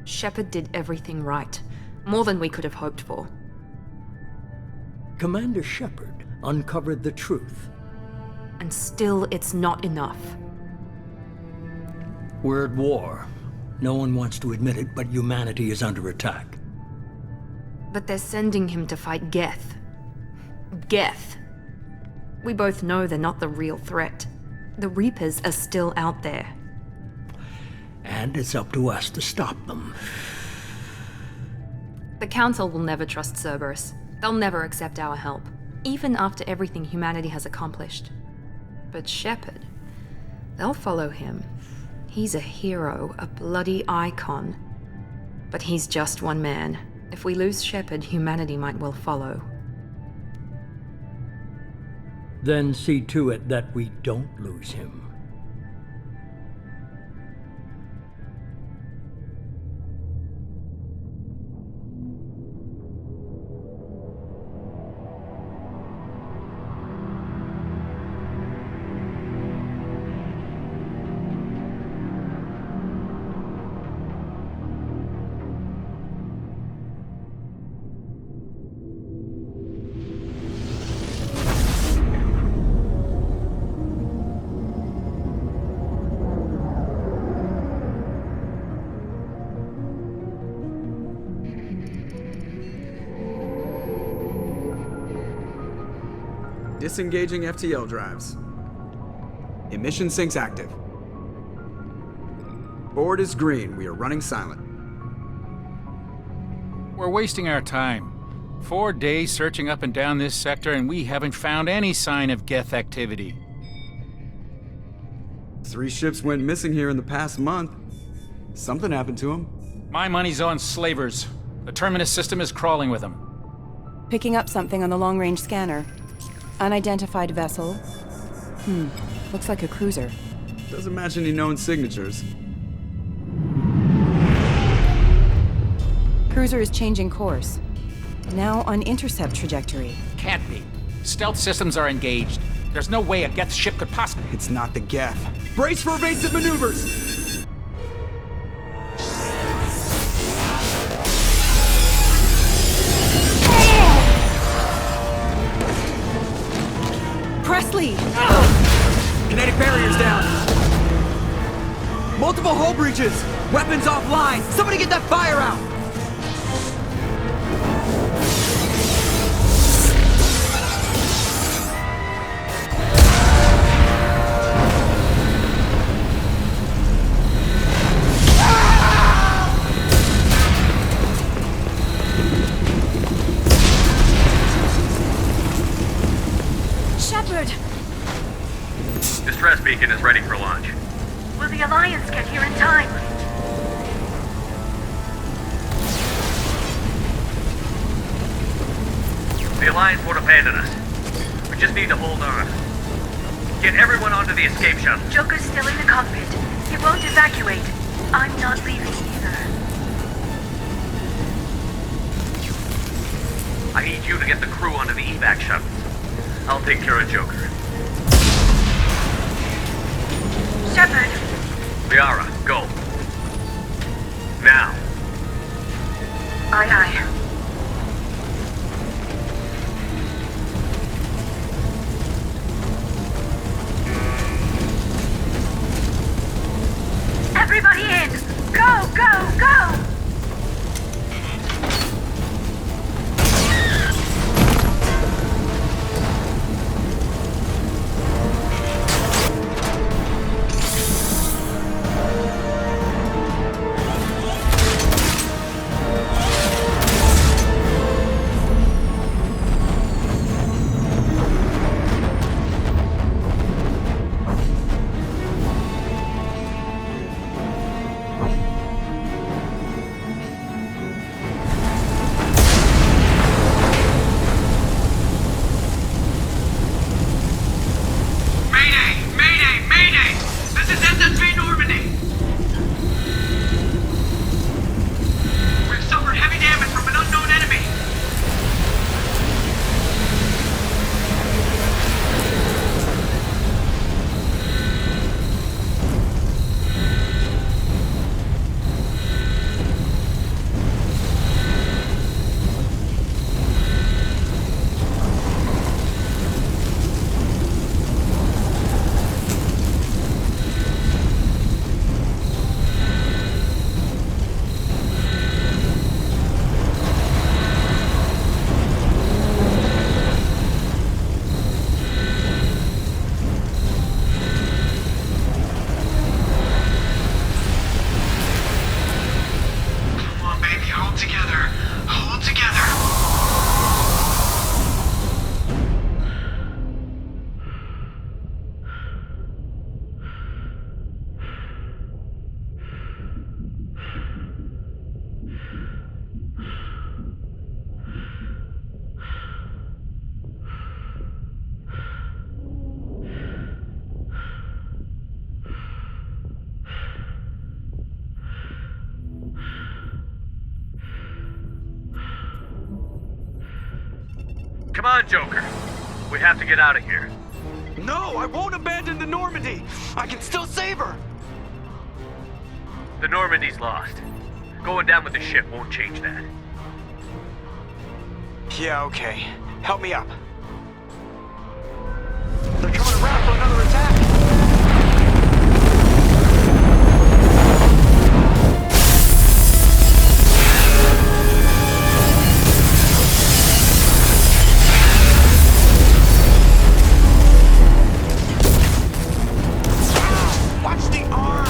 Shepard did everything right. More than we could have hoped for. Commander Shepard uncovered the truth. And still, it's not enough. We're at war. No one wants to admit it, but humanity is under attack. But they're sending him to fight Geth. Geth. We both know they're not the real threat. The Reapers are still out there. And it's up to us to stop them. The Council will never trust Cerberus. They'll never accept our help, even after everything humanity has accomplished. But Shepard, they'll follow him. He's a hero, a bloody icon. But he's just one man. If we lose Shepard, humanity might well follow. Then see to it that we don't lose him. Disengaging FTL drives. Emission sinks active. Board is green. We are running silent. We're wasting our time. 4 days searching up and down this sector, and we haven't found any sign of Geth activity. 3 ships went missing here in the past month. Something happened to them. My money's on slavers. The Terminus system is crawling with them. Picking up something on the long-range scanner. Unidentified vessel. Looks like a cruiser. Doesn't match any known signatures. Cruiser is changing course. Now on intercept trajectory. Can't be. Stealth systems are engaged. There's no way a Geth ship could possibly... It's not the Geth. Brace for evasive maneuvers! Presley! Kinetic barriers down! Multiple hull breaches! Weapons offline! Somebody get that fire out! Distress beacon is ready for launch. Will the Alliance get here in time? The Alliance won't abandon us. We just need to hold on. Get everyone onto the escape shuttle. Joker's still in the cockpit. He won't evacuate. I'm not leaving either. I need you to get the crew onto the evac shuttles. I'll take care of Joker. Shepard! Liara, go. Now. Aye, aye. Everybody in! Go, go, go! Come on, Joker. We have to get out of here. No, I won't abandon the Normandy. I can still save her. The Normandy's lost. Going down with the ship won't change that. Yeah, okay. Help me up. They're coming around for another attack. Watch the arm!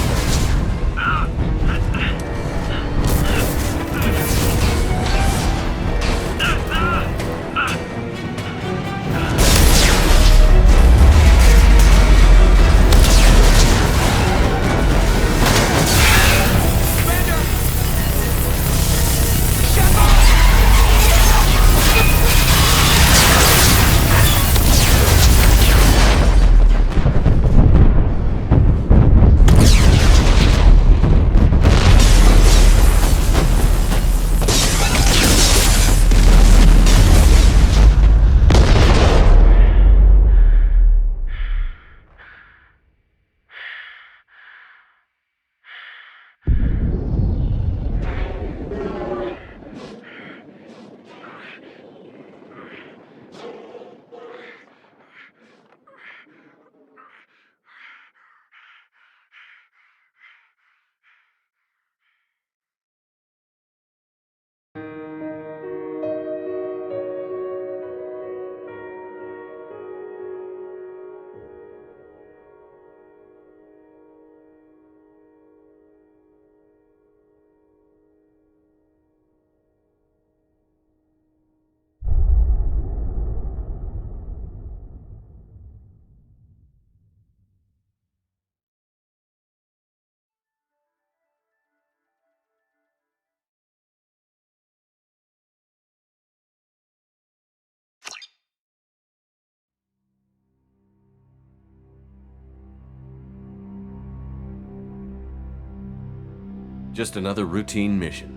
Just another routine mission.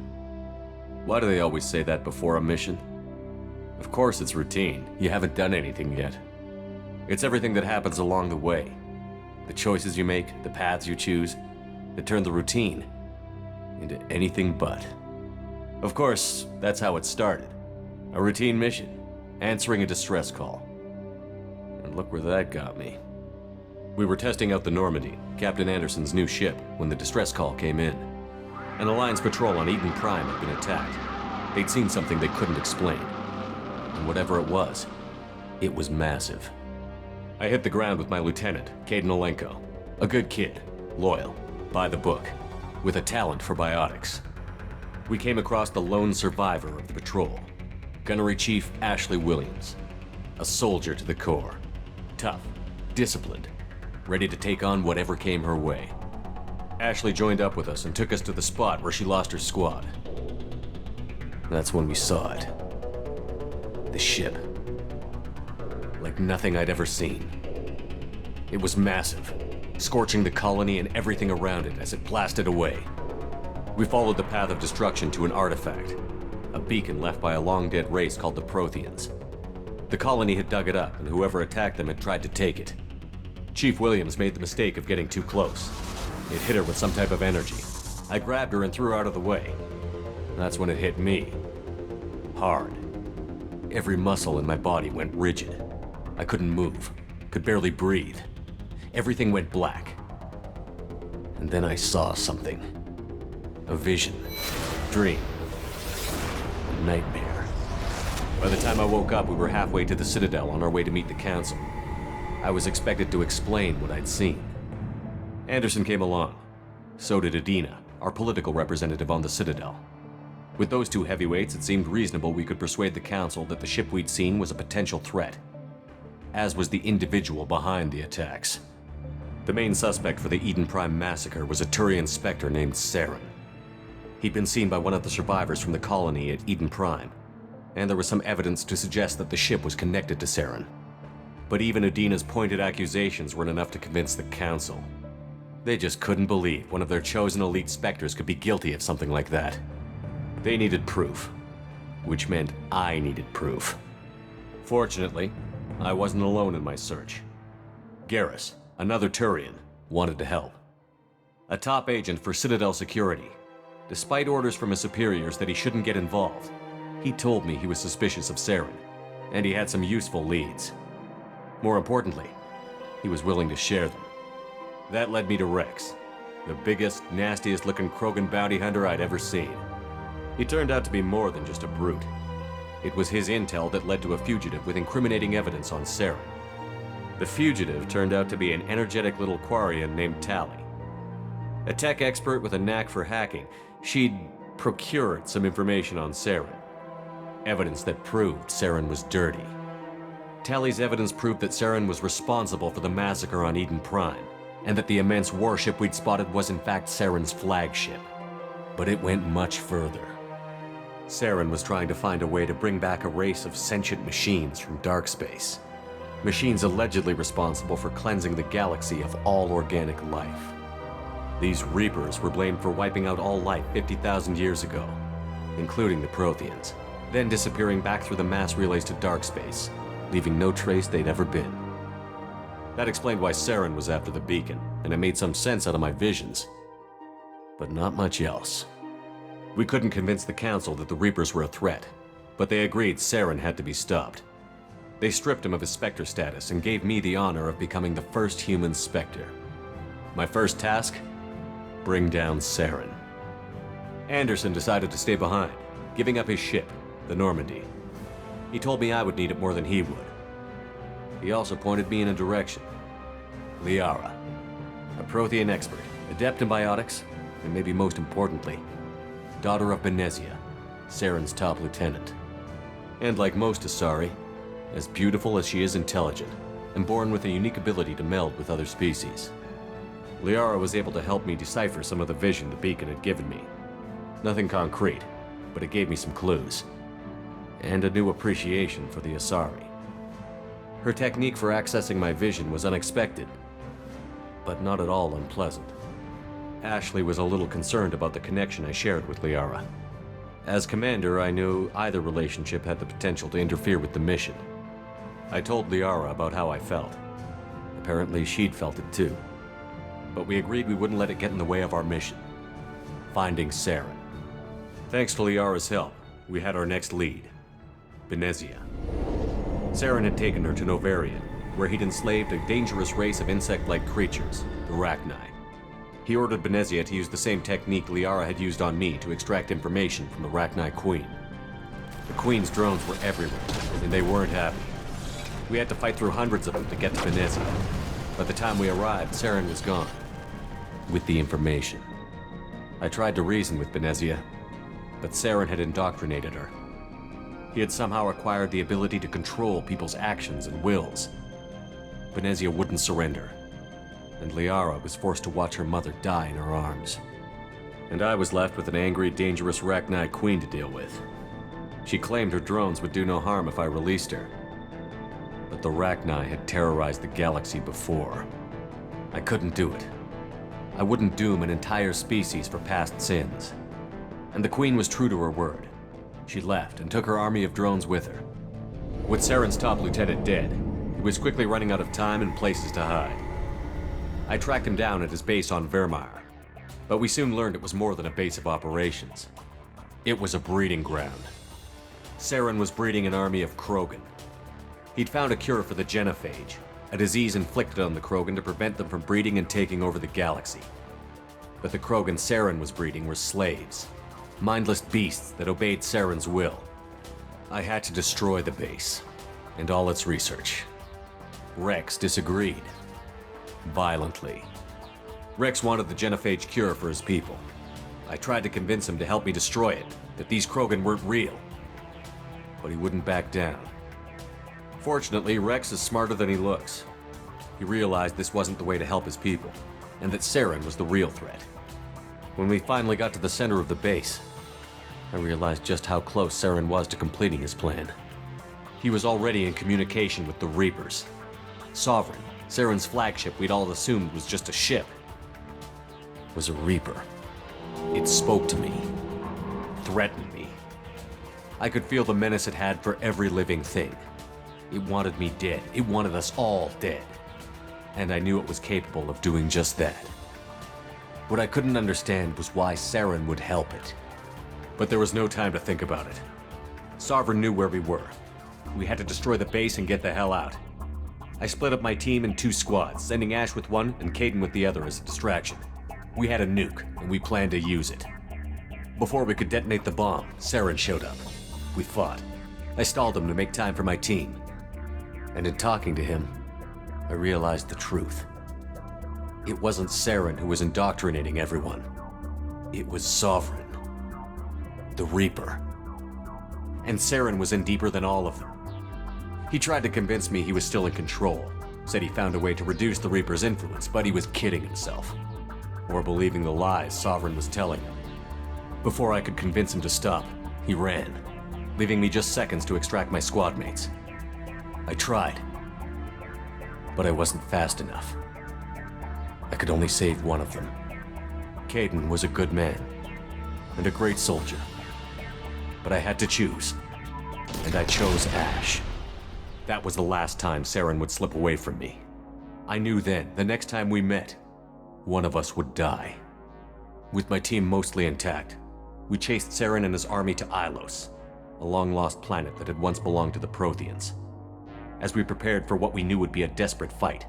Why do they always say that before a mission? Of course it's routine. You haven't done anything yet. It's everything that happens along the way. The choices you make, the paths you choose, that turn the routine into anything but. Of course, that's how it started. A routine mission, answering a distress call. And look where that got me. We were testing out the Normandy, Captain Anderson's new ship, when the distress call came in. An Alliance patrol on Eden Prime had been attacked. They'd seen something they couldn't explain. And whatever it was massive. I hit the ground with my lieutenant, Caden Olenko. A good kid, loyal, by the book, with a talent for biotics. We came across the lone survivor of the patrol, Gunnery Chief Ashley Williams. A soldier to the core. Tough, disciplined, ready to take on whatever came her way. Ashley joined up with us and took us to the spot where she lost her squad. That's when we saw it. The ship. Like nothing I'd ever seen. It was massive, scorching the colony and everything around it as it blasted away. We followed the path of destruction to an artifact, a beacon left by a long-dead race called the Protheans. The colony had dug it up, and whoever attacked them had tried to take it. Chief Williams made the mistake of getting too close. It hit her with some type of energy. I grabbed her and threw her out of the way. That's when it hit me. Hard. Every muscle in my body went rigid. I couldn't move, could barely breathe. Everything went black. And then I saw something. A vision. Dream. A nightmare. By the time I woke up, we were halfway to the Citadel on our way to meet the Council. I was expected to explain what I'd seen. Anderson came along. So did Adina, our political representative on the Citadel. With those two heavyweights, it seemed reasonable we could persuade the Council that the ship we'd seen was a potential threat, as was the individual behind the attacks. The main suspect for the Eden Prime massacre was a Turian Spectre named Saren. He'd been seen by one of the survivors from the colony at Eden Prime, and there was some evidence to suggest that the ship was connected to Saren. But even Adina's pointed accusations weren't enough to convince the Council. They just couldn't believe one of their chosen elite Spectres could be guilty of something like that. They needed proof, which meant I needed proof. Fortunately, I wasn't alone in my search. Garrus, another Turian, wanted to help. A top agent for Citadel Security. Despite orders from his superiors that he shouldn't get involved, he told me he was suspicious of Saren, and he had some useful leads. More importantly, he was willing to share them. That led me to Rex, the biggest, nastiest looking Krogan bounty hunter I'd ever seen. He turned out to be more than just a brute. It was his intel that led to a fugitive with incriminating evidence on Saren. The fugitive turned out to be an energetic little Quarian named Tali. A tech expert with a knack for hacking, she'd procured some information on Saren. Evidence that proved Saren was dirty. Tali's evidence proved that Saren was responsible for the massacre on Eden Prime, and that the immense warship we'd spotted was in fact Saren's flagship. But it went much further. Saren was trying to find a way to bring back a race of sentient machines from dark space. Machines allegedly responsible for cleansing the galaxy of all organic life. These Reapers were blamed for wiping out all life 50,000 years ago, including the Protheans, then disappearing back through the mass relays to dark space, leaving no trace they'd ever been. That explained why Saren was after the beacon, and it made some sense out of my visions. But not much else. We couldn't convince the Council that the Reapers were a threat, but they agreed Saren had to be stopped. They stripped him of his Spectre status and gave me the honor of becoming the first human Spectre. My first task? Bring down Saren. Anderson decided to stay behind, giving up his ship, the Normandy. He told me I would need it more than he would. He also pointed me in a direction. Liara, a Prothean expert, adept in biotics, and maybe most importantly, daughter of Benezia, Saren's top lieutenant. And like most Asari, as beautiful as she is intelligent, and born with a unique ability to meld with other species. Liara was able to help me decipher some of the vision the beacon had given me. Nothing concrete, but it gave me some clues. And a new appreciation for the Asari. Her technique for accessing my vision was unexpected, but not at all unpleasant. Ashley was a little concerned about the connection I shared with Liara. As commander, I knew either relationship had the potential to interfere with the mission. I told Liara about how I felt. Apparently, she'd felt it too. But we agreed we wouldn't let it get in the way of our mission. Finding Saren. Thanks to Liara's help, we had our next lead. Benezia. Saren had taken her to Novarian, where he'd enslaved a dangerous race of insect-like creatures, the Rachni. He ordered Benezia to use the same technique Liara had used on me to extract information from the Rachni Queen. The Queen's drones were everywhere, and they weren't happy. We had to fight through hundreds of them to get to Benezia. By the time we arrived, Saren was gone. With the information. I tried to reason with Benezia, but Saren had indoctrinated her. He had somehow acquired the ability to control people's actions and wills. Benezia wouldn't surrender, and Liara was forced to watch her mother die in her arms. And I was left with an angry, dangerous Rachni Queen to deal with. She claimed her drones would do no harm if I released her. But the Rachni had terrorized the galaxy before. I couldn't do it. I wouldn't doom an entire species for past sins. And the Queen was true to her word. She left and took her army of drones with her. With Saren's top lieutenant dead, he was quickly running out of time and places to hide. I tracked him down at his base on Vermeer, but we soon learned it was more than a base of operations. It was a breeding ground. Saren was breeding an army of Krogan. He'd found a cure for the genophage, a disease inflicted on the Krogan to prevent them from breeding and taking over the galaxy. But the Krogan Saren was breeding were slaves, mindless beasts that obeyed Saren's will. I had to destroy the base, and all its research. Rex disagreed. Violently. Rex wanted the genophage cure for his people. I tried to convince him to help me destroy it, that these Krogan weren't real. But he wouldn't back down. Fortunately, Rex is smarter than he looks. He realized this wasn't the way to help his people, and that Saren was the real threat. When we finally got to the center of the base, I realized just how close Saren was to completing his plan. He was already in communication with the Reapers. Sovereign, Saren's flagship we'd all assumed was just a ship, was a Reaper. It spoke to me, threatened me. I could feel the menace it had for every living thing. It wanted me dead. It wanted us all dead. And I knew it was capable of doing just that. What I couldn't understand was why Saren would help it. But there was no time to think about it. Sovereign knew where we were. We had to destroy the base and get the hell out. I split up my team in 2 squads, sending Ash with one and Caden with the other as a distraction. We had a nuke, and we planned to use it. Before we could detonate the bomb, Saren showed up. We fought. I stalled him to make time for my team. And in talking to him, I realized the truth. It wasn't Saren who was indoctrinating everyone. It was Sovereign. The Reaper. And Saren was in deeper than all of them. He tried to convince me he was still in control, said he found a way to reduce the Reaper's influence, but he was kidding himself. Or believing the lies Sovereign was telling him. Before I could convince him to stop, he ran, leaving me just seconds to extract my squad mates. I tried, but I wasn't fast enough. I could only save one of them. Caden was a good man, and a great soldier. But I had to choose, and I chose Ash. That was the last time Saren would slip away from me. I knew then, the next time we met, one of us would die. With my team mostly intact, we chased Saren and his army to Ilos, a long-lost planet that had once belonged to the Protheans. As we prepared for what we knew would be a desperate fight,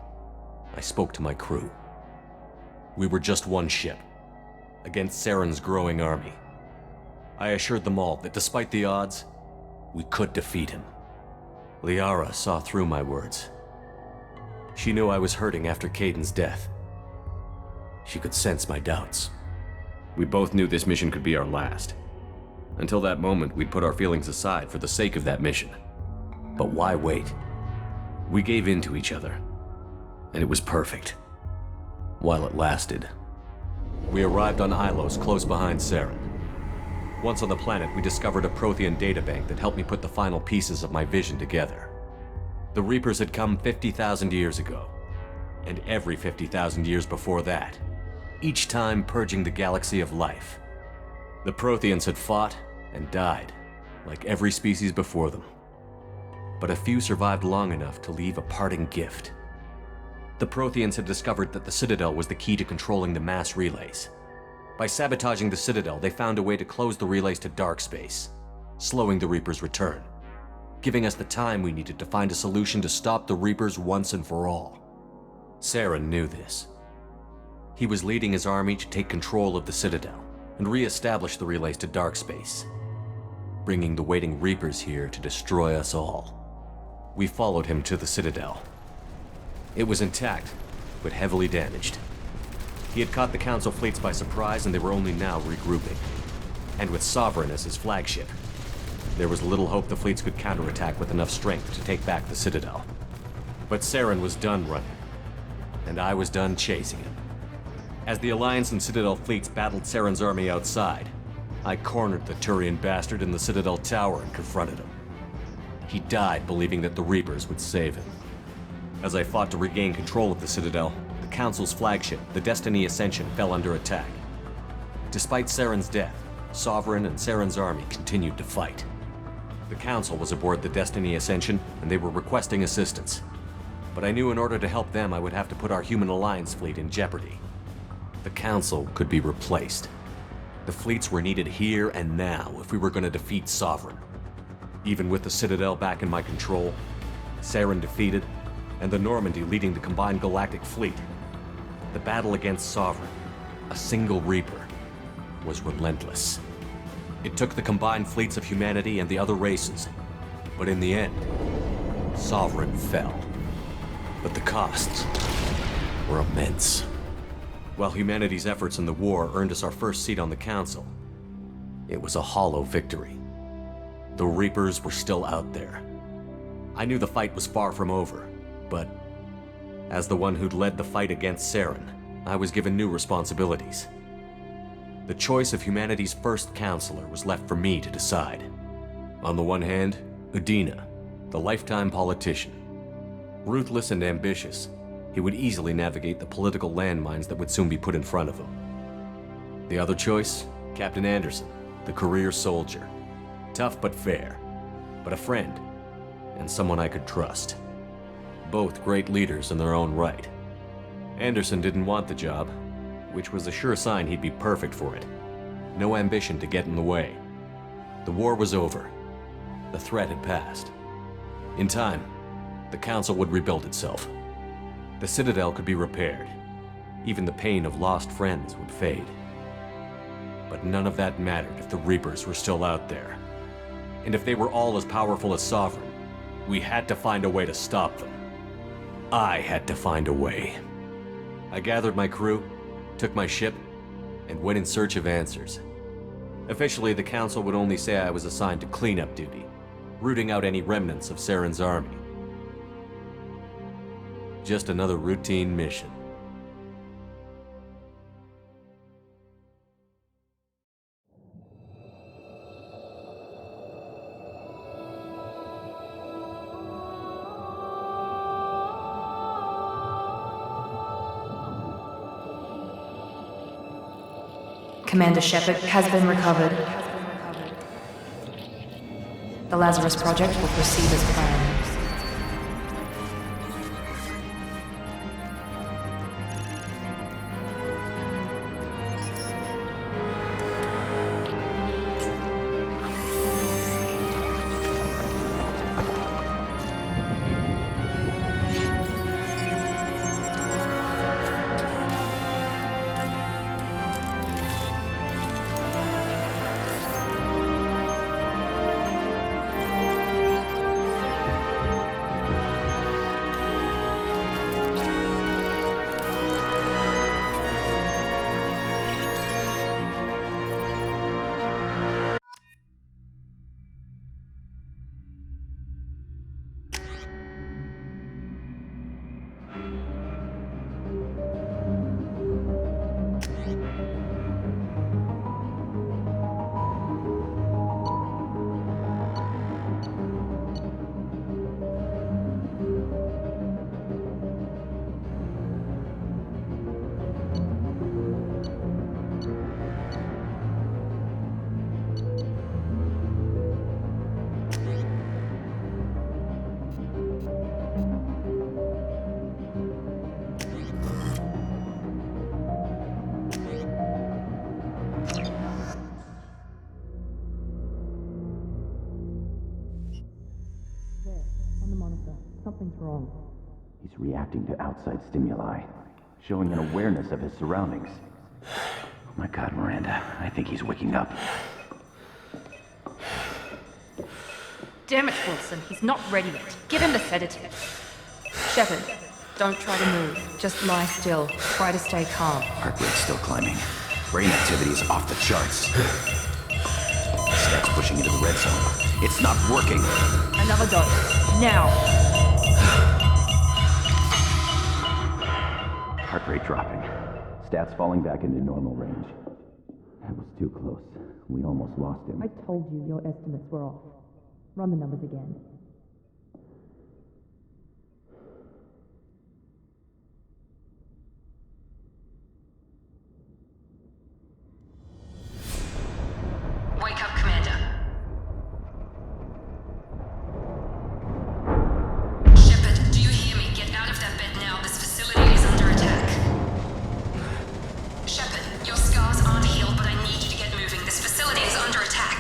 I spoke to my crew. We were just one ship, against Saren's growing army. I assured them all that despite the odds, we could defeat him. Liara saw through my words. She knew I was hurting after Caden's death. She could sense my doubts. We both knew this mission could be our last. Until that moment, we'd put our feelings aside for the sake of that mission. But why wait? We gave in to each other, and it was perfect. While it lasted. We arrived on Ilos, close behind Saren. Once on the planet, we discovered a Prothean databank that helped me put the final pieces of my vision together. The Reapers had come 50,000 years ago, and every 50,000 years before that, each time purging the galaxy of life. The Protheans had fought and died, like every species before them. But a few survived long enough to leave a parting gift. The Protheans had discovered that the Citadel was the key to controlling the mass relays. By sabotaging the Citadel, they found a way to close the relays to dark space, slowing the Reaper's return, giving us the time we needed to find a solution to stop the Reapers once and for all. Saren knew this. He was leading his army to take control of the Citadel and re-establish the relays to dark space, bringing the waiting Reapers here to destroy us all. We followed him to the Citadel. It was intact, but heavily damaged. He had caught the Council fleets by surprise, and they were only now regrouping. And with Sovereign as his flagship, there was little hope the fleets could counterattack with enough strength to take back the Citadel. But Saren was done running, and I was done chasing him. As the Alliance and Citadel fleets battled Saren's army outside, I cornered the Turian bastard in the Citadel tower and confronted him. He died believing that the Reapers would save him. As I fought to regain control of the Citadel, the Council's flagship, the Destiny Ascension, fell under attack. Despite Saren's death, Sovereign and Saren's army continued to fight. The Council was aboard the Destiny Ascension, and they were requesting assistance. But I knew in order to help them, I would have to put our Human Alliance fleet in jeopardy. The Council could be replaced. The fleets were needed here and now if we were going to defeat Sovereign. Even with the Citadel back in my control, Saren defeated, and the Normandy leading the combined galactic fleet, the battle against Sovereign, a single Reaper, was relentless. It took the combined fleets of humanity and the other races, but in the end, Sovereign fell. But the costs were immense. While humanity's efforts in the war earned us our first seat on the Council, it was a hollow victory. The Reapers were still out there. I knew the fight was far from over, but as the one who'd led the fight against Saren, I was given new responsibilities. The choice of humanity's first counselor was left for me to decide. On the one hand, Udina, the lifetime politician. Ruthless and ambitious, he would easily navigate the political landmines that would soon be put in front of him. The other choice, Captain Anderson, the career soldier. Tough but fair, but a friend, and someone I could trust. Both great leaders in their own right. Anderson didn't want the job, which was a sure sign he'd be perfect for it. No ambition to get in the way. The war was over. The threat had passed. In time, the Council would rebuild itself. The Citadel could be repaired. Even the pain of lost friends would fade. But none of that mattered if the Reapers were still out there. And if they were all as powerful as Sovereign, we had to find a way to stop them. I had to find a way. I gathered my crew, took my ship, and went in search of answers. Officially, the Council would only say I was assigned to cleanup duty, rooting out any remnants of Saren's army. Just another routine mission. Commander Shepard has been recovered. The Lazarus Project will proceed as planned. Something's wrong. He's reacting to outside stimuli, showing an awareness of his surroundings. Oh my God, Miranda, I think he's waking up. Damn it, Wilson, he's not ready yet. Give him the sedative. Shepard, don't try to move. Just lie still. Try to stay calm. Heart rate's still climbing. Brain activity is off the charts. Stack's pushing into the red zone. It's not working. Another dose. Now. Heart rate dropping. Stats falling back into normal range. That was too close. We almost lost him. I told you your estimates were off. Run the numbers again. Wake up, Commander. Shepard, do you hear me? Get out of that bed now. This facility is under attack. Shepard, your scars aren't healed, but I need you to get moving. This facility is under attack.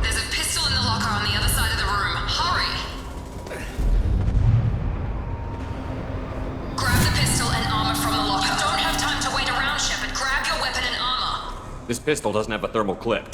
There's a pistol in the locker on the other side of the room. Hurry! Grab the pistol and armor from the locker. You don't have time to wait around, Shepard. Grab your weapon and armor. This pistol doesn't have a thermal clip.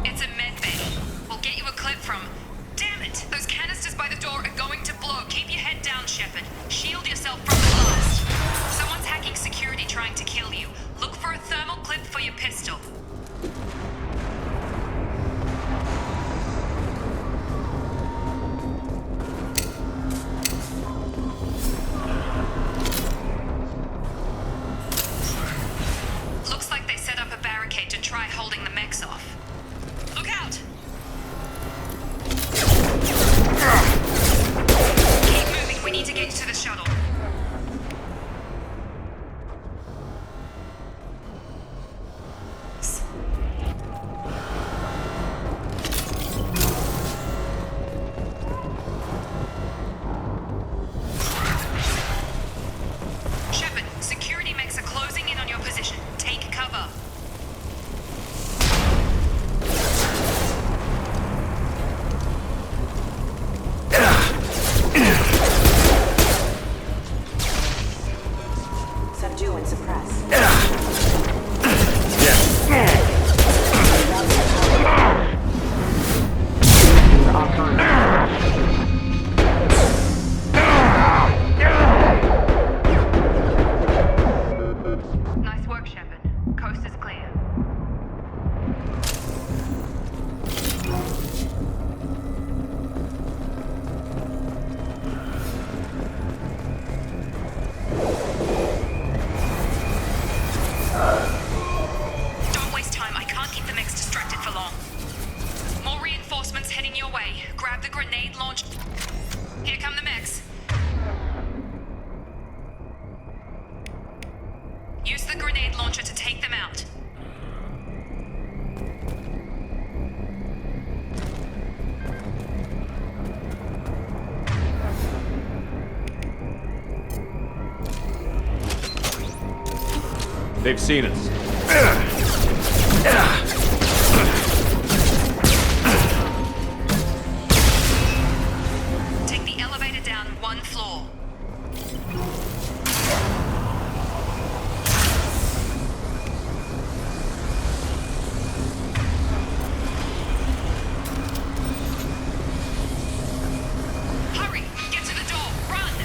It's a medbay. We'll get you a clip from... Damn it! Those canisters by the door are going to blow. Keep your head down, Shepard. Shield yourself from the blast. Someone's hacking security trying to kill you. Look for a thermal clip for your pistol. mechs off. Look out! Keep moving, we need to get you to the shuttle. Shepard, security mechs are closing in on your position. Take cover. Subdue and suppress. Nice work, Shepard. Coast is clear. Don't waste time, I can't keep the mechs distracted for long. More reinforcements heading your way. Grab the grenade launch. Here come the mechs. Use the grenade launcher to take them out. They've seen us. Take the elevator down one floor. Hurry! Get to the door! Run!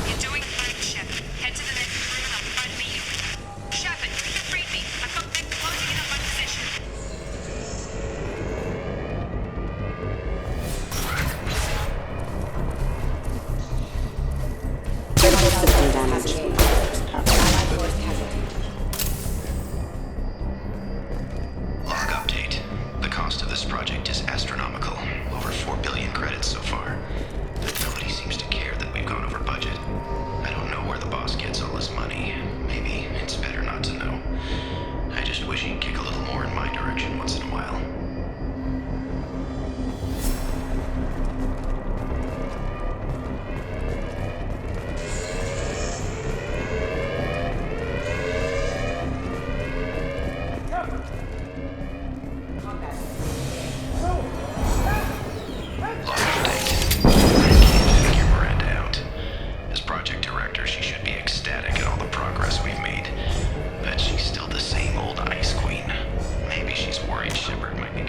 You're doing fine, Shepard. Head to the next room and I'll try to meet you. Shepard, read me. I've got them closing in on my position. Log update. The cost of this project is astronomical. Over 4 billion credits so far. But nobody seems to care that we've gone over budget. I don't know where the boss gets all his money. Maybe it's better not to know. I just wish he'd kick a little more in my direction once in a while. Log update. I can't figure Miranda out. As project director, she should be ecstatic at all the progress we've made. But she's still the same old ice queen. Maybe she's worried Shepard might be...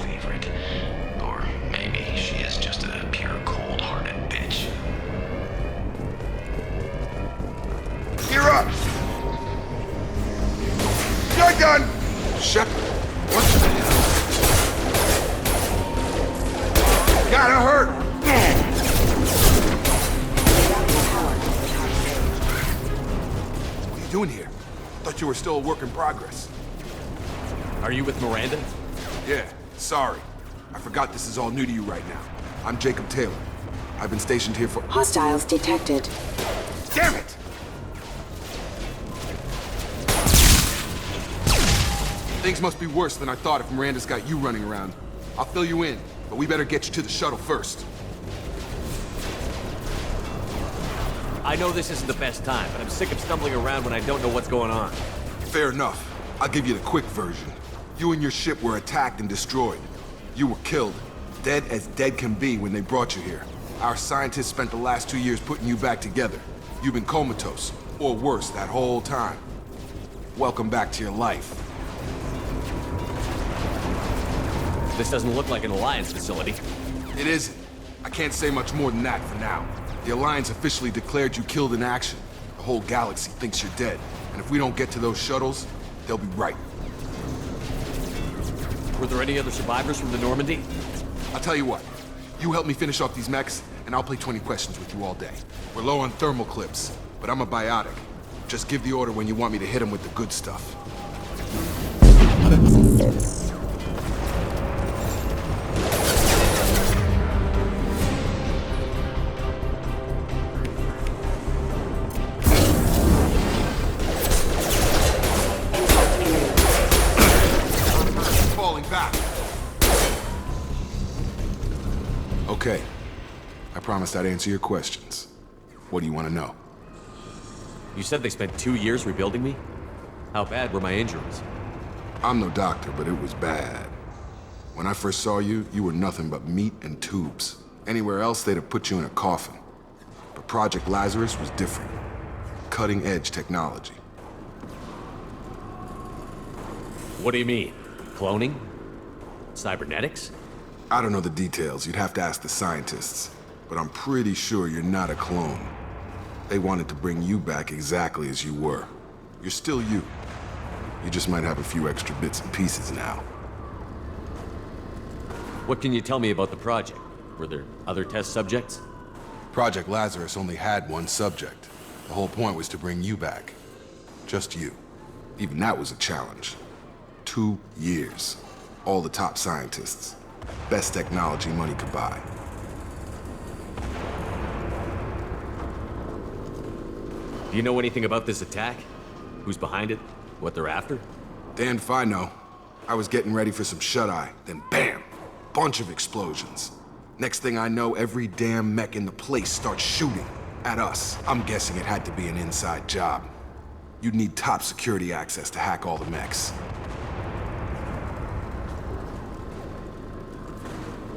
favorite. Or maybe she is just a pure cold-hearted bitch. You're up! You're done! Shepard, what the hell? Gotta hurt! What are you doing here? Thought you were still a work in progress. Are you with Miranda? Yeah, sorry. I forgot this is all new to you right now. I'm Jacob Taylor. I've been stationed here for... Hostiles detected. Damn it! Things must be worse than I thought if Miranda's got you running around. I'll fill you in, but we better get you to the shuttle first. I know this isn't the best time, but I'm sick of stumbling around when I don't know what's going on. Fair enough. I'll give you the quick version. You and your ship were attacked and destroyed. You were killed, dead as dead can be when they brought you here. Our scientists spent the last 2 years putting you back together. You've been comatose, or worse, that whole time. Welcome back to your life. This doesn't look like an Alliance facility. It isn't. I can't say much more than that for now. The Alliance officially declared you killed in action. The whole galaxy thinks you're dead. And if we don't get to those shuttles, they'll be right. Were there any other survivors from the Normandy? I'll tell you what. You help me finish off these mechs, and I'll play 20 questions with you all day. We're low on thermal clips, but I'm a biotic. Just give the order when you want me to hit them with the good stuff. Falling back. Okay. I promised I'd answer your questions. What do you want to know? You said they spent 2 years rebuilding me? How bad were my injuries? I'm no doctor, but it was bad. When I first saw you, you were nothing but meat and tubes. Anywhere else, they'd have put you in a coffin. But Project Lazarus was different. Cutting-edge technology. What do you mean? Cloning? Cybernetics? I don't know the details. You'd have to ask the scientists. But I'm pretty sure you're not a clone. They wanted to bring you back exactly as you were. You're still you. You just might have a few extra bits and pieces now. What can you tell me about the project? Were there other test subjects? Project Lazarus only had one subject. The whole point was to bring you back. Just you. Even that was a challenge. 2 years. All the top scientists. Best technology money could buy. Do you know anything about this attack? Who's behind it? What they're after? Damned if I know. I was getting ready for some shut-eye, then bam! Bunch of explosions. Next thing I know, every damn mech in the place starts shooting at us. I'm guessing it had to be an inside job. You'd need top security access to hack all the mechs.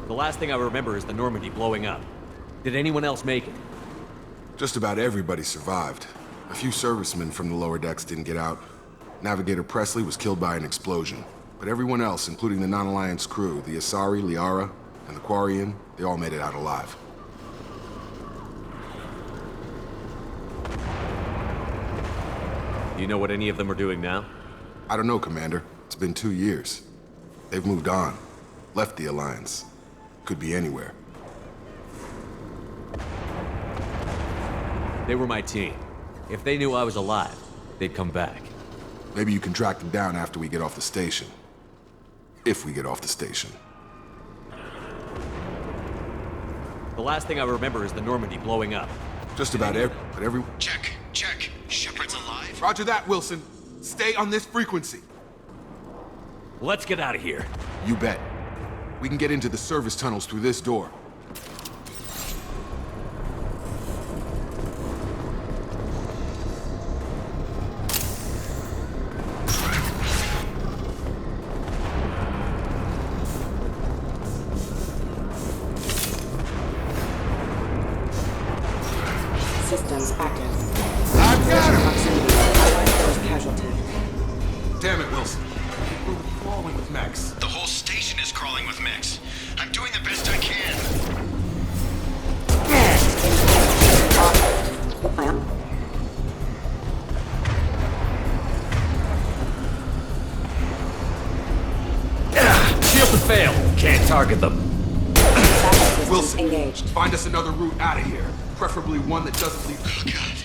The last thing I remember is the Normandy blowing up. Did anyone else make it? Just about everybody survived. A few servicemen from the lower decks didn't get out. Navigator Presley was killed by an explosion. But everyone else, including the non-Alliance crew, the Asari, Liara, and the Quarian, they all made it out alive. Do you know what any of them are doing now? I don't know, Commander. It's been 2 years. They've moved on. Left the Alliance. Could be anywhere. They were my team. If they knew I was alive, they'd come back. Maybe you can track them down after we get off the station. If we get off the station. The last thing I remember is the Normandy blowing up. Just about every... Check. Shepard's alive? Roger that, Wilson. Stay on this frequency. Let's get out of here. You bet. We can get into the service tunnels through this door. Systems active. I've got him! First casualty. Damn it, Wilson. We're crawling with mechs. The whole station is crawling with mechs. I'm doing the best I can. Shield to fail. Can't target them. Wilson, engaged. Find us another route out of here. Preferably one that doesn't lead... Oh, God.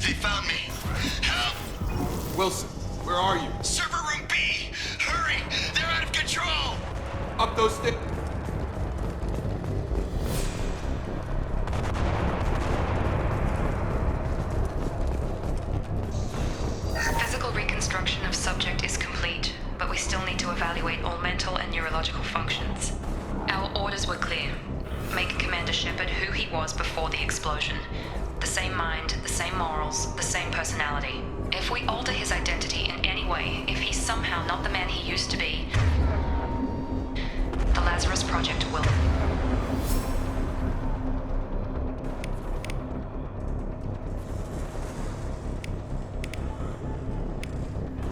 They found me. Help! Wilson, where are you? Server room B! Hurry! They're out of control! Up those stairs. Physical reconstruction of subject is complete, but we still need to evaluate all mental and neurological functions. Our orders were clear. Make Commander Shepard who he was before the explosion. The same mind, the same morals, the same personality. If we alter his identity in any way, if he's somehow not the man he used to be, the Lazarus Project will...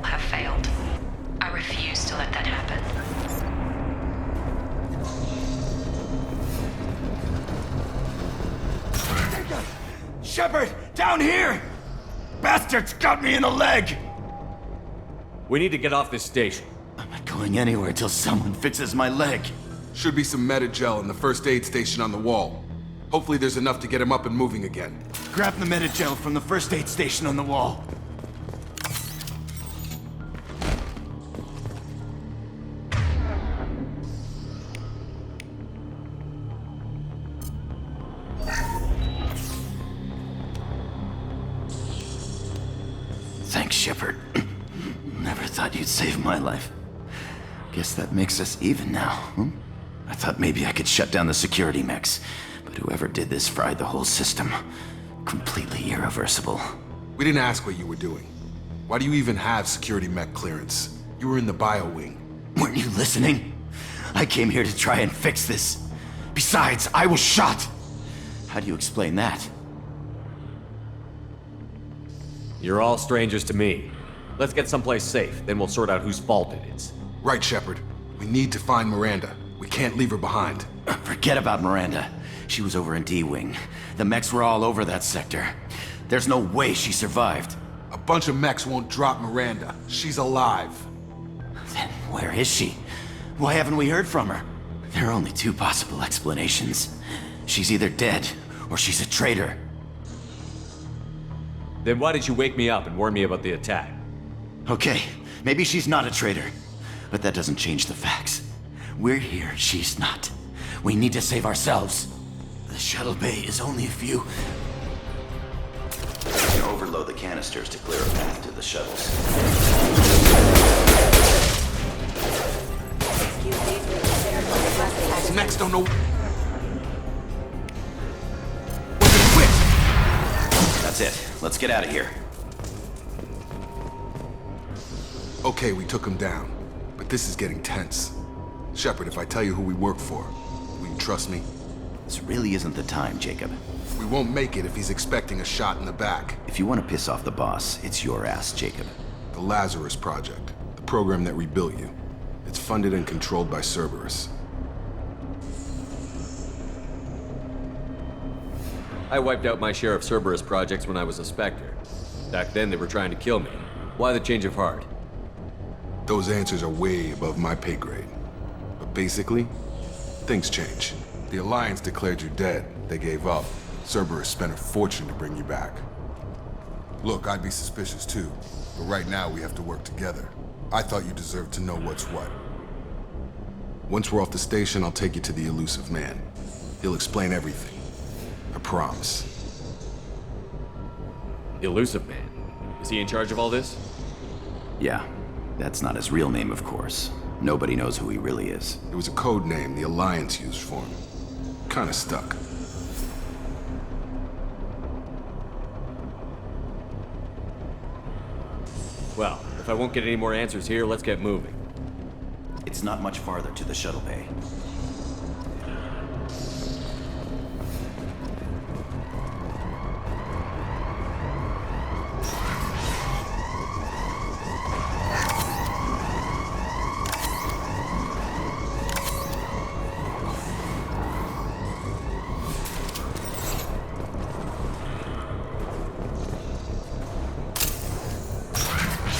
have failed. I refuse to let that happen. Shepard, down here! Bastards got me in the leg! We need to get off this station. I'm not going going anywhere till someone fixes my leg. Should be some Metagel in the first aid station on the wall. Hopefully there's enough to get him up and moving again. Grab the Metagel from the first aid station on the wall. Thanks, Shepard. Never thought you'd save my life. Guess that makes us even now, hmm? I thought maybe I could shut down the security mechs, but whoever did this fried the whole system. Completely irreversible. We didn't ask what you were doing. Why do you even have security mech clearance? You were in the bio wing. Weren't you listening? I came here to try and fix this. Besides, I was shot. How do you explain that? You're all strangers to me. Let's get someplace safe, then we'll sort out whose fault it is. Right, Shepard. We need to find Miranda. We can't leave her behind. Forget about Miranda. She was over in D-Wing. The mechs were all over that sector. There's no way she survived. A bunch of mechs won't drop Miranda. She's alive. Then where is she? Why haven't we heard from her? There are only two possible explanations. She's either dead, or she's a traitor. Then why did you wake me up and warn me about the attack? Okay, maybe she's not a traitor. But that doesn't change the facts. We're here, she's not. We need to save ourselves. The shuttle bay is only a few... Overload the canisters to clear a path to the shuttles. These mechs don't know... That's it. Let's get out of here. Okay, we took him down. But this is getting tense. Shepard, if I tell you who we work for, will you trust me? This really isn't the time, Jacob. We won't make it if he's expecting a shot in the back. If you want to piss off the boss, it's your ass, Jacob. The Lazarus Project. The program that rebuilt you. It's funded and controlled by Cerberus. I wiped out my share of Cerberus projects when I was a Spectre. Back then they were trying to kill me. Why the change of heart? Those answers are way above my pay grade. But basically, things change. The Alliance declared you dead. They gave up. Cerberus spent a fortune to bring you back. Look, I'd be suspicious too. But right now we have to work together. I thought you deserved to know what's what. Once we're off the station, I'll take you to the elusive man. He'll explain everything. I promise. Elusive Man? Is he in charge of all this? Yeah. That's not his real name, of course. Nobody knows who he really is. It was a code name the Alliance used for him. Kinda stuck. Well, if I won't get any more answers here, let's get moving. It's not much farther to the shuttle bay.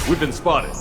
We've been spotted.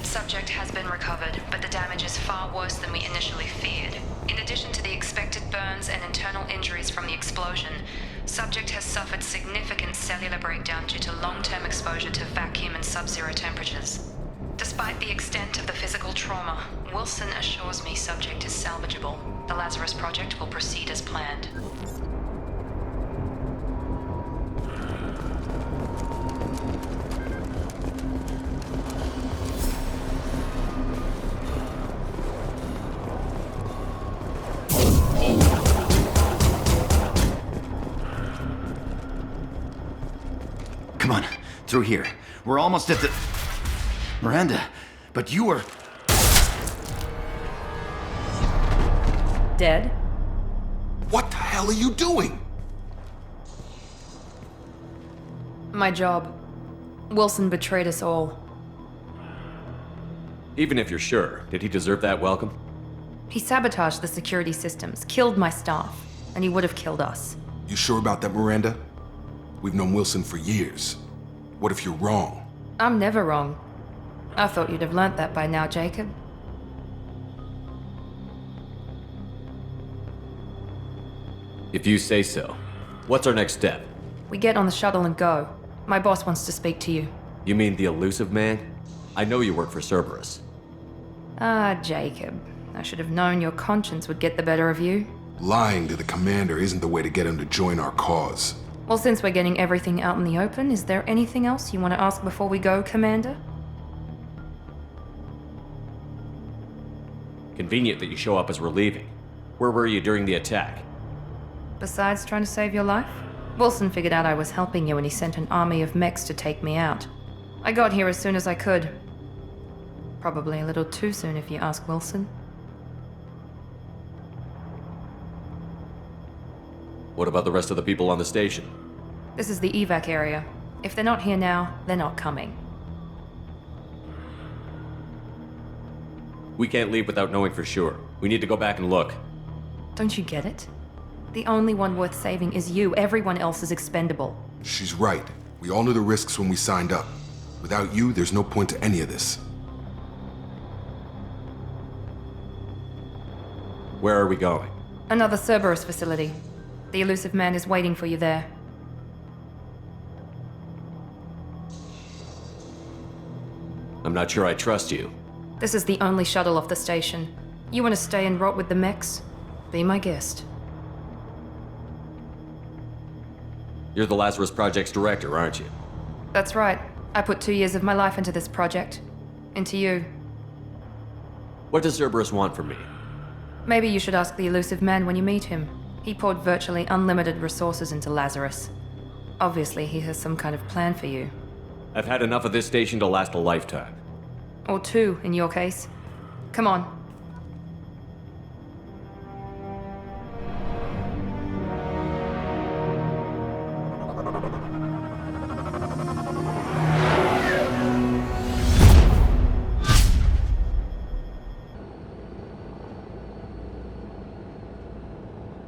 Subject has been recovered, but the damage is far worse than we initially feared. In addition to the expected burns and internal injuries from the explosion, subject has suffered significant cellular breakdown due to long-term exposure to vacuum and sub-zero temperatures. Despite Despite the extent of the physical trauma, Wilson assures me subject is salvageable. The Lazarus Project will proceed as planned. Come on, through here. We're almost at the... Miranda, but you were... Dead? What the hell are you doing? My job. Wilson betrayed us all. Even if you're sure, did he deserve that welcome? He sabotaged the security systems, killed my staff, and he would have killed us. You sure about that, Miranda? We've known Wilson for years. What if you're wrong? I'm never wrong. I thought you'd have learnt that by now, Jacob. If you say so. What's our next step? We get on the shuttle and go. My boss wants to speak to you. You mean the elusive man? I know you work for Cerberus. Ah, Jacob. I should have known your conscience would get the better of you. Lying to the commander isn't the way to get him to join our cause. Well, since we're getting everything out in the open, is there anything else you want to ask before we go, Commander? Convenient that you show up as we're leaving. Where were you during the attack? Besides trying to save your life? Wilson figured out I was helping you and he sent an army of mechs to take me out. I got here as soon as I could. Probably a little too soon if you ask Wilson. What about the rest of the people on the station? This is the evac area. If they're not here now, they're not coming. We can't leave without knowing for sure. We need to go back and look. Don't you get it? The only one worth saving is you. Everyone else is expendable. She's right. We all knew the risks when we signed up. Without you, there's no point to any of this. Where are we going? Another Cerberus facility. The elusive man is waiting for you there. I'm not sure I trust you. This is the only shuttle off the station. You want to stay and rot with the mechs? Be my guest. You're the Lazarus Project's director, aren't you? That's right. I put 2 years of my life into this project. Into you. What does Cerberus want from me? Maybe you should ask the elusive man when you meet him. He poured virtually unlimited resources into Lazarus. Obviously, he has some kind of plan for you. I've had enough of this station to last a lifetime. Or 2, in your case. Come on.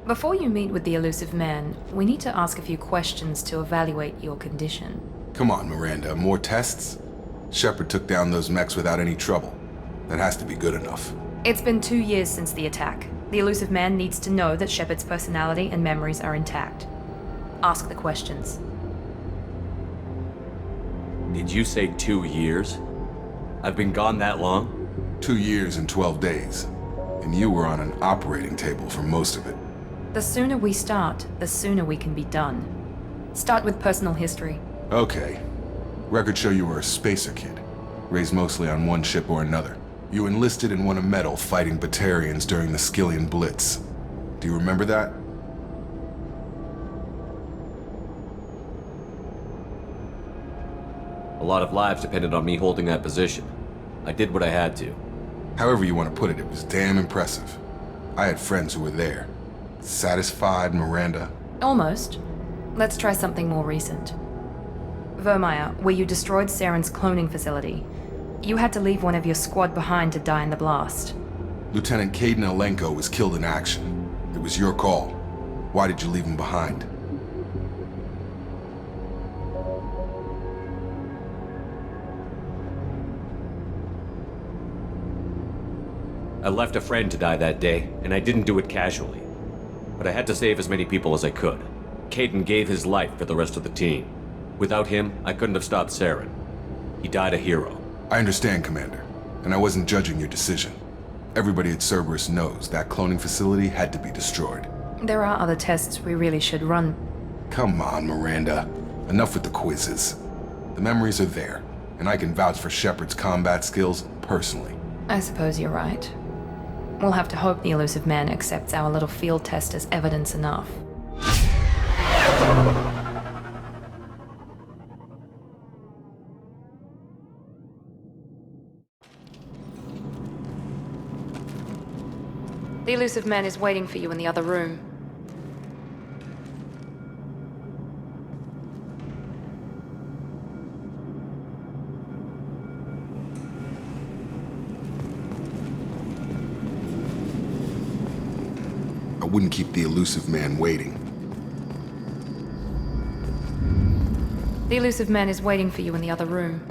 Before you meet with the elusive man, we need to ask a few questions to evaluate your condition. Come on, Miranda, more tests? Shepard took down those mechs without any trouble. That has to be good enough. It's been 2 years since the attack. The elusive man needs to know that Shepard's personality and memories are intact. Ask the questions. Did you say 2 years? I've been gone that long? 2 years and 12 days. And you were on an operating table for most of it. The sooner we start, the sooner we can be done. Start with personal history. Okay. Records show you were a spacer kid, raised mostly on one ship or another. You enlisted and won a medal fighting Batarians during the Skillian Blitz. Do you remember that? A lot of lives depended on me holding that position. I did what I had to. However you want to put it, it was damn impressive. I had friends who were there. Satisfied, Miranda? Almost. Let's try something more recent. Vermeer, where you destroyed Saren's cloning facility. You had to leave one of your squad behind to die in the blast. Lieutenant Caden Alenko was killed in action. It was your call. Why did you leave him behind? I left a friend to die that day, and I didn't do it casually. But I had to save as many people as I could. Caden gave his life for the rest of the team. Without him, I couldn't have stopped Saren. He died a hero. I understand, Commander, and I wasn't judging your decision. Everybody at Cerberus knows that cloning facility had to be destroyed. There are other tests we really should run. Come on, Miranda. Enough with the quizzes. The memories are there, and I can vouch for Shepard's combat skills personally. I suppose you're right. We'll have to hope the elusive man accepts our little field test as evidence enough. The elusive man is waiting for you in the other room. I wouldn't keep the elusive man waiting. The elusive man is waiting for you in the other room.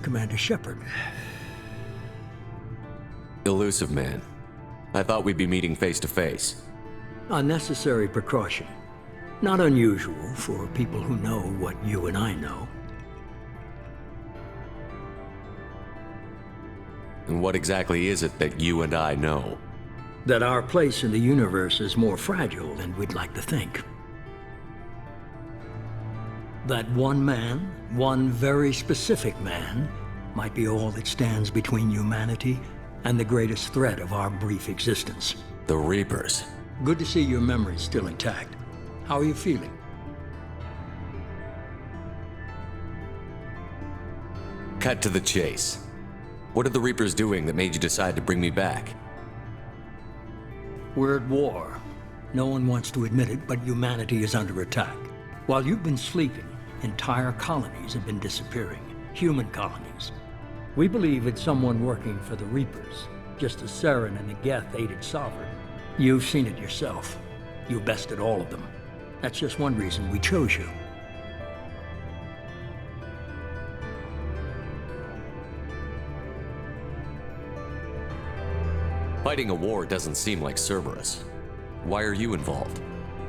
Commander Shepard. Elusive man. I thought we'd be meeting face to face. A necessary precaution. Not unusual for people who know what you and I know. And what exactly is it that you and I know? That our place in the universe is more fragile than we'd like to think. That one man, one very specific man, might be all that stands between humanity and the greatest threat of our brief existence. The Reapers. Good to see your memory's still intact. How are you feeling? Cut to the chase. What are the Reapers doing that made you decide to bring me back? We're at war. No one wants to admit it, but humanity is under attack. While you've been sleeping, entire colonies have been disappearing. Human colonies. We believe it's someone working for the Reapers, just as Saren and the Geth aided Sovereign. You've seen it yourself. You bested all of them. That's just one reason we chose you. Fighting a war doesn't seem like Cerberus. Why are you involved?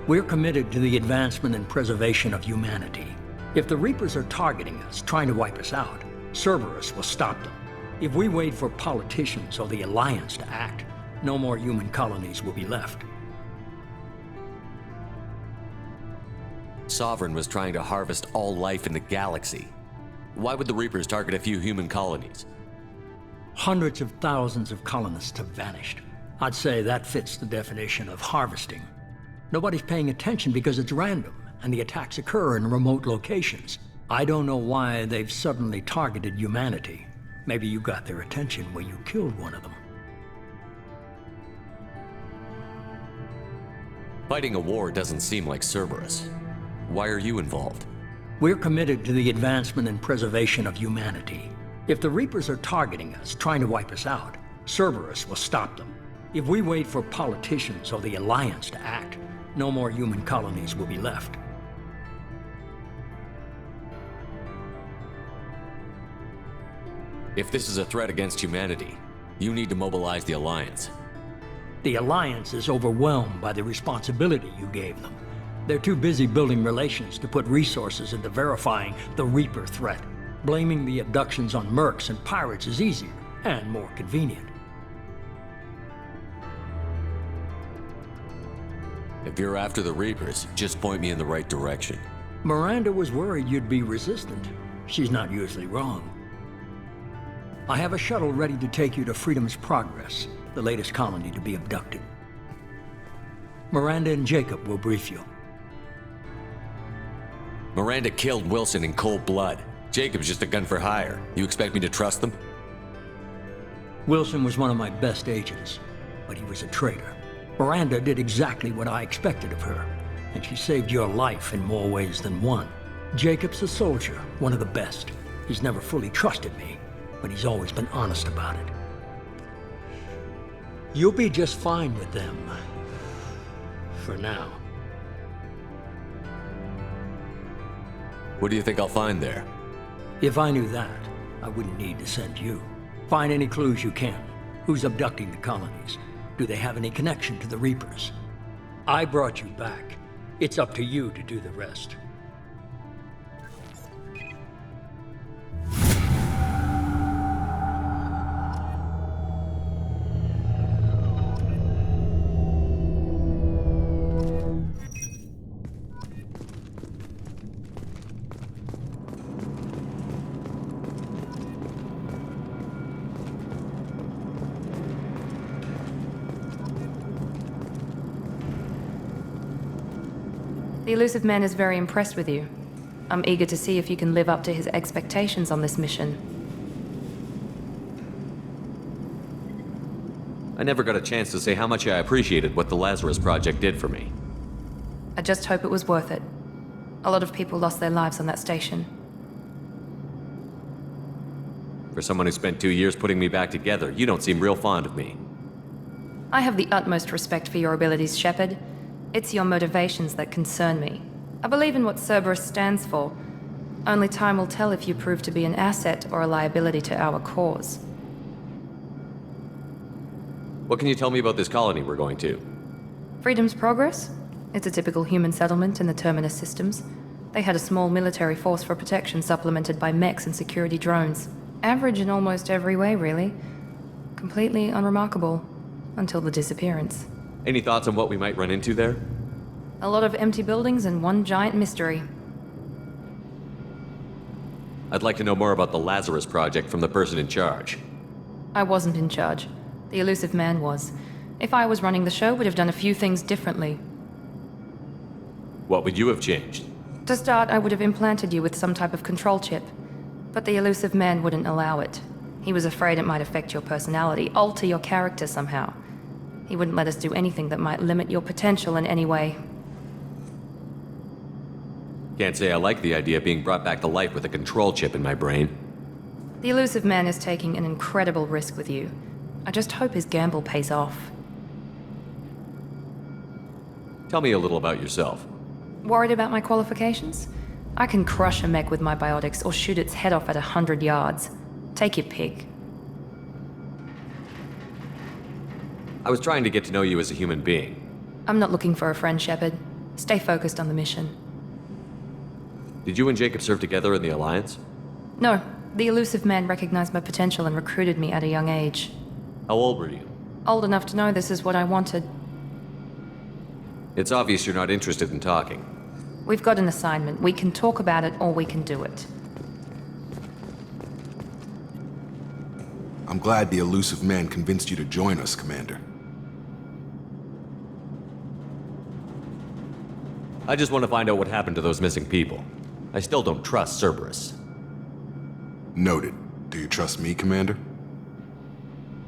We're committed to the advancement and preservation of humanity. If the Reapers are targeting us, trying to wipe us out, Cerberus will stop them. If we wait for politicians or the Alliance to act, no more human colonies will be left. Sovereign was trying to harvest all life in the galaxy. Why would the Reapers target a few human colonies? Hundreds of thousands of colonists have vanished. I'd say that fits the definition of harvesting. Nobody's paying attention because it's random, and the attacks occur in remote locations. I don't know why they've suddenly targeted humanity. Maybe you got their attention when you killed one of them. Fighting a war doesn't seem like Cerberus. Why are you involved? We're committed to the advancement and preservation of humanity. If the Reapers are targeting us, trying to wipe us out, Cerberus will stop them. If we wait for politicians or the Alliance to act, no more human colonies will be left. If this is a threat against humanity, you need to mobilize the Alliance. The Alliance is overwhelmed by the responsibility you gave them. They're too busy building relations to put resources into verifying the Reaper threat. Blaming the abductions on mercs and pirates is easier and more convenient. If you're after the Reapers, just point me in the right direction. Miranda was worried you'd be resistant. She's not usually wrong. I have a shuttle ready to take you to Freedom's Progress, the latest colony to be abducted. Miranda and Jacob will brief you. Miranda killed Wilson in cold blood. Jacob's just a gun for hire. You expect me to trust them? Wilson was one of my best agents, but he was a traitor. Miranda did exactly what I expected of her, and she saved your life in more ways than one. Jacob's a soldier, one of the best. He's never fully trusted me, but he's always been honest about it. You'll be just fine with them. For now. What do you think I'll find there? If I knew that, I wouldn't need to send you. Find any clues you can. Who's abducting the colonies? Do they have any connection to the Reapers? I brought you back. It's up to you to do the rest. The elusive man is very impressed with you. I'm eager to see if you can live up to his expectations on this mission. I never got a chance to say how much I appreciated what the Lazarus Project did for me. I just hope it was worth it. A lot of people lost their lives on that station. For someone who spent 2 years putting me back together, you don't seem real fond of me. I have the utmost respect for your abilities, Shepard. It's your motivations that concern me. I believe in what Cerberus stands for. Only time will tell if you prove to be an asset or a liability to our cause. What can you tell me about this colony we're going to? Freedom's Progress? It's a typical human settlement in the Terminus systems. They had a small military force for protection supplemented by mechs and security drones. Average in almost every way, really. Completely unremarkable. Until the disappearance. Any thoughts on what we might run into there? A lot of empty buildings and one giant mystery. I'd like to know more about the Lazarus Project from the person in charge. I wasn't in charge. The elusive man was. If I was running the show, would have done a few things differently. What would you have changed? To start, I would have implanted you with some type of control chip. But the elusive man wouldn't allow it. He was afraid it might affect your personality, alter your character somehow. He wouldn't let us do anything that might limit your potential in any way. Can't say I like the idea of being brought back to life with a control chip in my brain. The elusive man is taking an incredible risk with you. I just hope his gamble pays off. Tell me a little about yourself. Worried about my qualifications? I can crush a mech with my biotics or shoot its head off at 100 yards. Take your pick. I was trying to get to know you as a human being. I'm not looking for a friend, Shepard. Stay focused on the mission. Did you and Jacob serve together in the Alliance? No. The elusive man recognized my potential and recruited me at a young age. How old were you? Old enough to know this is what I wanted. It's obvious you're not interested in talking. We've got an assignment. We can talk about it or we can do it. I'm glad the elusive man convinced you to join us, Commander. I just want to find out what happened to those missing people. I still don't trust Cerberus. Noted. Do you trust me, Commander?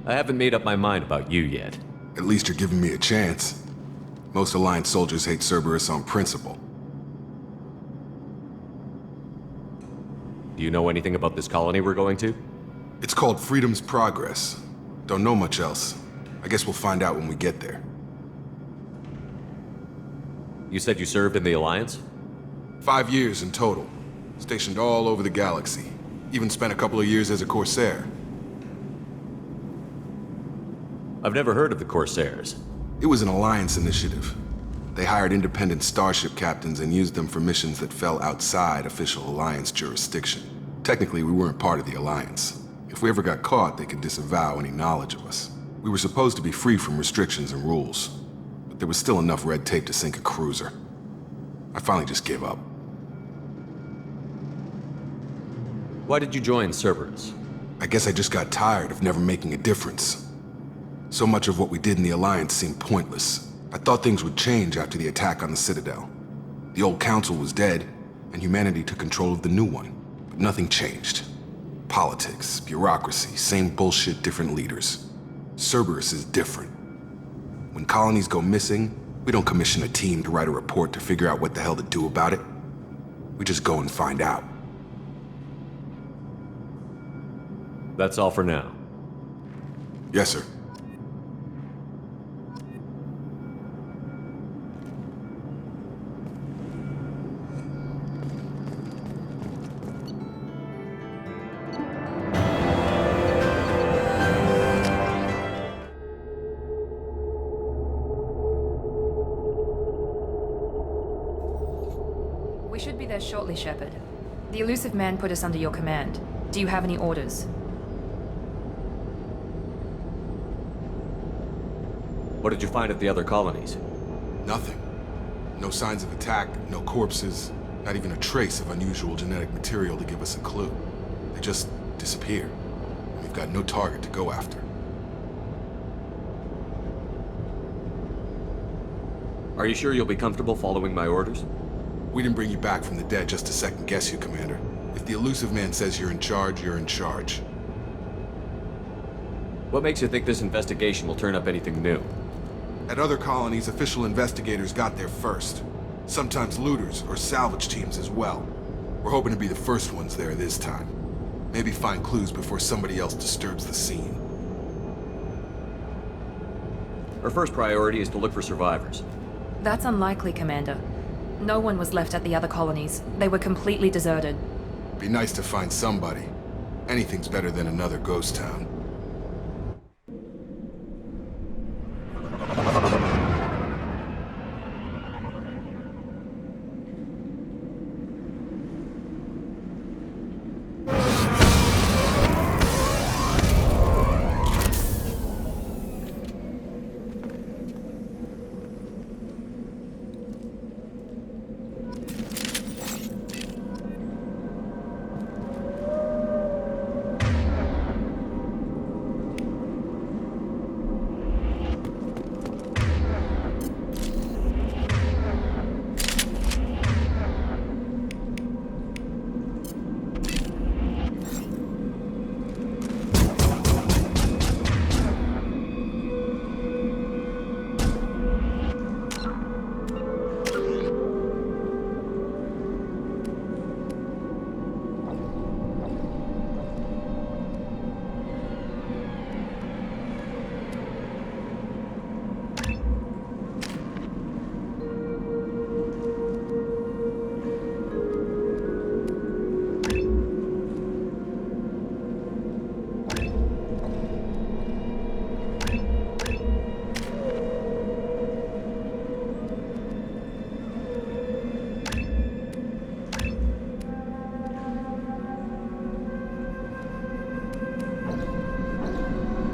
I haven't made up my mind about you yet. At least you're giving me a chance. Most Alliance soldiers hate Cerberus on principle. Do you know anything about this colony we're going to? It's called Freedom's Progress. Don't know much else. I guess we'll find out when we get there. You said you served in the Alliance? 5 years in total. Stationed all over the galaxy. Even spent a couple of years as a Corsair. I've never heard of the Corsairs. It was an Alliance initiative. They hired independent starship captains and used them for missions that fell outside official Alliance jurisdiction. Technically, we weren't part of the Alliance. If we ever got caught, they could disavow any knowledge of us. We were supposed to be free from restrictions and rules. But there was still enough red tape to sink a cruiser. I finally just gave up. Why did you join Cerberus? I guess I just got tired of never making a difference. So much of what we did in the Alliance seemed pointless. I thought things would change after the attack on the Citadel. The old council was dead, and humanity took control of the new one. But nothing changed. Politics, bureaucracy, same bullshit, different leaders. Cerberus is different. When colonies go missing, we don't commission a team to write a report to figure out what the hell to do about it. We just go and find out. That's all for now. Yes, sir. We should be there shortly, Shepard. The elusive man put us under your command. Do you have any orders? What did you find at the other colonies? Nothing. No signs of attack, no corpses, not even a trace of unusual genetic material to give us a clue. They just disappear. And we've got no target to go after. Are you sure you'll be comfortable following my orders? We didn't bring you back from the dead just to second guess you, Commander. If the elusive man says you're in charge, you're in charge. What makes you think this investigation will turn up anything new? At other colonies, official investigators got there first. Sometimes looters or salvage teams as well. We're hoping to be the first ones there this time. Maybe find clues before somebody else disturbs the scene. Our first priority is to look for survivors. That's unlikely, Commander. No one was left at the other colonies. They were completely deserted. Be nice to find somebody. Anything's better than another ghost town.